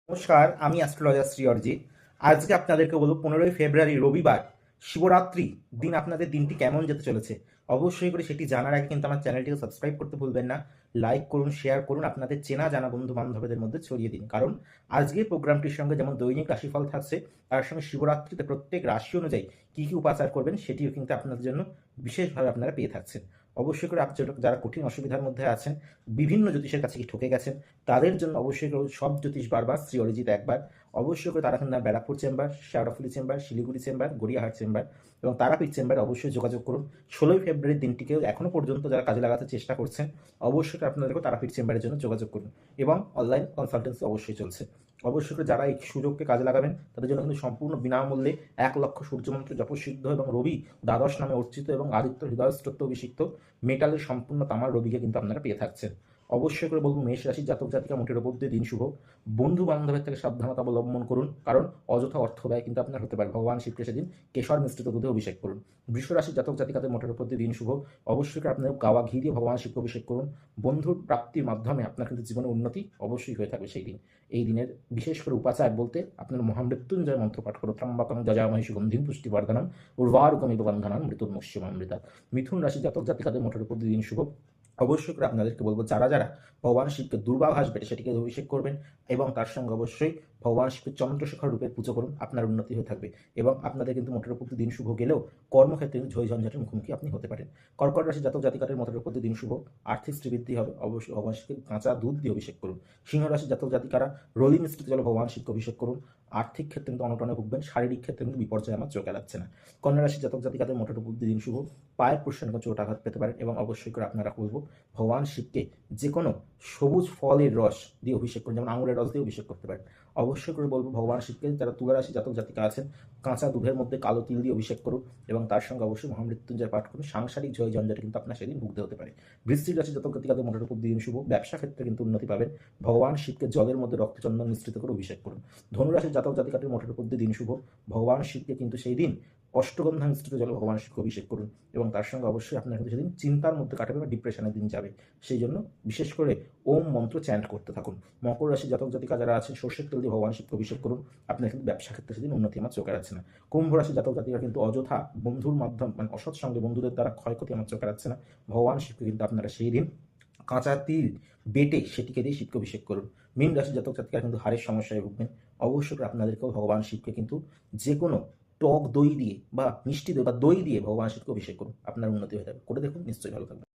নমস্কার, আমি অ্যাস্ট্রোলজার শ্রী অরিজিৎ। আজকে আপনাদেরকে বলবো 15ই ফেব্রুয়ারি রবিবার শিবরাত্রি দিন আপনাদের দিনটি কেমন যেতে চলেছে। অবশ্যই করে সেটি জানার আগে কিন্তু আমার চ্যানেলটিকে সাবস্ক্রাইব করতে ভুলবেন না। লাইক করুন, শেয়ার করুন, আপনাদের চেনা জানা বন্ধু বান্ধবদের মধ্যে ছড়িয়ে দিন। কারণ আজকের প্রোগ্রামটির সঙ্গে যেমন দৈনিক রাশিফল থাকছে, তার সঙ্গে শিবরাত্রিতে প্রত্যেক রাশি অনুযায়ী কী কী উপাচার করবেন সেটিও কিন্তু আপনাদের জন্য বিশেষভাবে আপনারা পেয়ে থাকছেন। অবশ্যই করে যারা কঠিন অসুবিধার মধ্যে আছেন, বিভিন্ন জ্যোতিষের কাছে কি ঠকে গেছেন, তাদের জন্য অবশ্যই করে সব জ্যোতিষ বারবার, শ্রী অরিজিৎ একবার। অবশ্যই করে তারা কিন্তু Barrackpore chamber, Sheoraphuli chamber, Siliguri chamber, Gariahat chamber এবং তারাপীঠ চেম্বারে অবশ্যই যোগাযোগ করুন। 16ই ফেব্রুয়ারির দিনটিকেও এখনও পর্যন্ত যারা কাজে লাগাতে চেষ্টা করছেন, অবশ্যই আপনাদেরকে তারাপীঠ চেম্বারের জন্য যোগাযোগ করুন। এবং অনলাইন কনসালটেন্সি অবশ্যই চলছে। অবশ্যই করে যারা এই সুযোগকে কাজে লাগাবেন তাদের জন্য কিন্তু সম্পূর্ণ বিনামূল্যে 1,00,000 সূর্যমন্ত্র জপসিদ্ধ এবং রবি দ্বাদশ নামে অর্চিত এবং আদিত্য হৃদয় স্তোত্র অভিষিক্ত মেটালের সম্পূর্ণ তামার রবিকে কিন্তু আপনারা পেয়ে থাকছেন। অবশ্যই করে বলবো মেষ রাশির জাতক জাতিকা মোটের ওপর দিয়ে দিন শুভ। বন্ধু বান্ধবের থেকে সাবধানতা অবলম্বন করুন, কারণ অযথা অর্থ ব্যয় কিন্তু আপনার হতে পারে। ভগবান শিবকে সেদিন কেশর মিশ্রিত দুধে অভিষেক করুন। বৃষ রাশির জাতক জাতিকাদের মোটের ওপর দিয়ে দিন শুভ। অবশ্যই করে আপনাদের গাওয়া ঘি দিয়ে ভগবান শিবকে অভিষেক করুন। বন্ধুর প্রাপ্তির মাধ্যমে আপনার কিন্তু জীবনে উন্নতি অবশ্যই হয়ে থাকবে সেই দিন। এই দিনের বিশেষ করে উপাচার বলতে আপনার মহামৃত্যুঞ্জয় মন্ত্র পাঠ করো, ত্রম্বকং যজামহে সুগন্ধিম পুষ্টিবর্ধনম উর্বারুকমিব বন্ধনান মৃত্যুর্মুষ্যমামৃতা। মিথুন রাশির জাতক জাতিকাদের মোটের উপর দিন শুভ। অবশ্যই করে আপনাদেরকে বলবো যারা যারা ভগবান শিবকে দুর্বাভাস বেটে সেটিকে অভিষেক করবেন এবং তার সঙ্গে অবশ্যই ভগবান শিবকে চন্দ্রশেখর রূপে পুজো করুন, আপনার উন্নতি হয়ে থাকবে। এবং আপনাদের কিন্তু মোটের উপর দিন শুভ গেলেও কর্মক্ষেত্রে ঝই ঝঞ্ঝাটের মুখোমুখি আপনি হতে পারেন। কর্কট রাশি জাতক জাতিকাদের মোটের উপর দিন শুভ। আর্থিক শ্রীবৃদ্ধি হবে, অবশ্যই ভগবান শিবকে কাঁচা দুধ দিয়ে অভিষেক করুন। সিংহ রাশি জাতক জাতিকারা রোলি মিশ্রিত জলে ভগবান শিবকে অভিষেক করুন। আর্থিক ক্ষেত্রে কিন্তু অনটনে ভুগবেন, শারীরিক ক্ষেত্রে কিন্তু বিপর্যয় আমার চোখে লাগছে না। কন্যা রাশি জাতক জাতিকাদের মোটের উপর দিন শুভ। পায়ের প্রশ্নে চোট আঘাত পেতে পারেন এবং অবশ্যই করে আপনারা বলবো ভগবান শিবকে যে কোনো সবুজ ফলের রস দিয়ে অভিষেক করুন, যেমন আঙুরের রস দিয়ে অভিষেক করতে পারেন। অবশ্যই করে বলবো ভগবান শিবকে যারা তুলা রাশি জাতক জাতিকা আছেন, কাঁচা দুধের মধ্যে কালো তিল দিয়ে অভিষেক করুন এবং তার সঙ্গে অবশ্যই মহামৃত্যুঞ্জয় পাঠ করুন। সাংসারিক জয় জঞ্জাটে কিন্তু আপনার সেদিন ভুগতে হতে পারে। বৃশ্চিক রাশি জাতক জাতিকাদের মোটের উপর দিন শুভ। ব্যবসা ক্ষেত্রে কিন্তু উন্নতি পাবেন। ভগবান শিবকে জলের মধ্যে রক্তচন্দন মিশ্রিত করে অভিষেক করুন। ধনুরাশির জাতক জাতিকাদের মোটের উপর দিন শুভ। ভগবান শিবকে কিন্তু সেই দিন অষ্টগন্ধা মিশ্রিত জলে ভগবান শিবকে অভিষেক করুন এবং তার সঙ্গে অবশ্যই আপনার কিন্তু সেদিন চিন্তার মধ্যে কাটাবে বা ডিপ্রেশনের দিন যাবে। সেই জন্য বিশেষ করে ওম মন্ত্র চ্যান্ট করতে থাকুন। মকর রাশি জাতক জাতিকা যারা আছেন সর্ষের তেল দিয়ে ভগবান শিবকে অভিষেক করুন, আপনার কিন্তু ব্যবসা ক্ষেত্রে সেদিন উন্নতি আমার চোখে রাখছে না। কুম্ভ রাশি জাতক জাতিকা কিন্তু অযথা বন্ধুর মাধ্যম মানে অসৎ সঙ্গে বন্ধুদের দ্বারা ক্ষয়ক্ষতি আমার চোখে রাখছে না। ভগবান শিবকে কিন্তু আপনারা সেই দিন কাঁচা তিল বেটে সেটিকে দিয়ে শিবকে অভিষেক করুন। মীন রাশি জাতক জাতিকা কিন্তু হাড়ের সমস্যায় ভুগবেন। অবশ্যই করে আপনাদেরকেও ভগবান শিবকে কিন্তু যে কোনো টক দই দিয়ে বা মিষ্টি দই বা দই দিয়ে ভগবান শিবকে অভিষেক করুন, আপনার উন্নতি হয়ে যাবে। করে দেখুন, নিশ্চয়ই ভালো থাকবে।